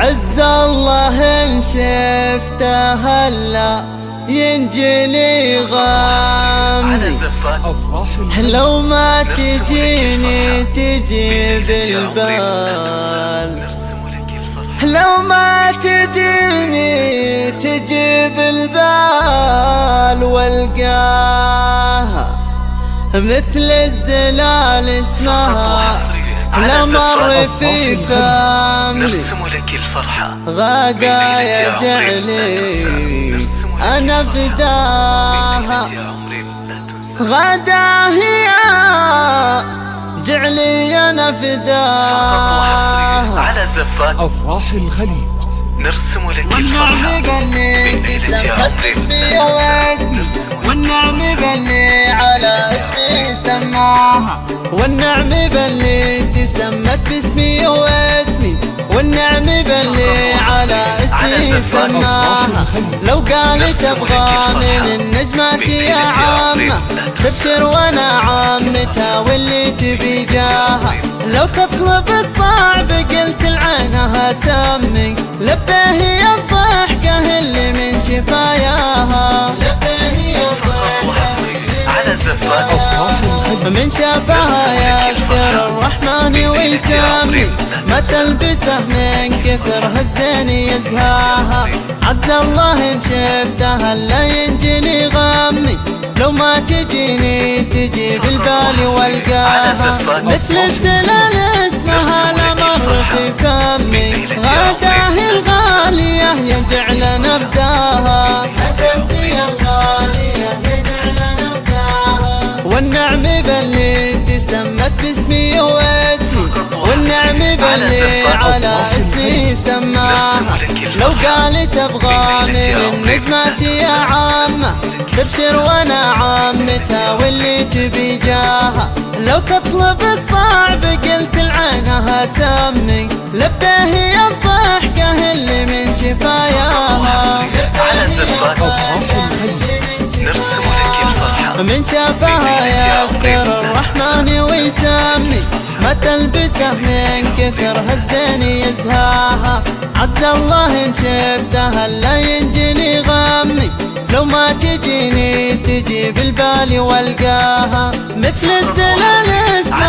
عز الله إن شفته هلا ينجلي غمي، لو ما تجيني تجيب البال، لو ما تجيني تجيب البال، والقاها مثل الزلال اسمها لمر في فمي، غدا يجعلي أنا فداها، غدا هي جعلي أنا فداها. على زفات أفراح الخليج نرسم لك والنعم بلي سمت اسمي واسمي، والنعم بلي على اسمي سماها، والنعم بلي تسمت باسمي واسمي، والنعم بلي على اسمي سماها. لو قالت ابغى من النجمات يا عامة تبشر وانا عامتها واللي تبي جاها، لو تطلب الصعب قلت لعينها سمي، لبيه الضحكة اللي من شفاياها، لبيه الضحكة على زفات من شافها يذكر الرحمن ويسمي، ما تلبسه من كثر الزين يزهاها. عز الله إن شفتها لا ينجلي غمي، لو ما تجيني تجيب البال والقاها، مثل الزلال اسمها لمر في فمي، غداه الغالية يجعل نبداها، هدمتي الغالية يجعل نبداها. والنعم بلي تسمت باسمي واسمي، والنعم بلي على اسمي سماها، لو قالت ابغى من النجمات يا عامة تبشر وانا عامتها واللي تبي جاها، لو تطلب الصعب قلت لعينها سمي، لبيه الضحكة اللي من شفاياها. على زفات نرسم لك الفرحة من شافها يذكر الرحمن ويسمي، ما تلبسه من كثر الزين يزهاها. عز الله إن شفتها لا ينجلي غمي، لو ما تجيني تجيب البال والقاها، مثل الزلال اسمها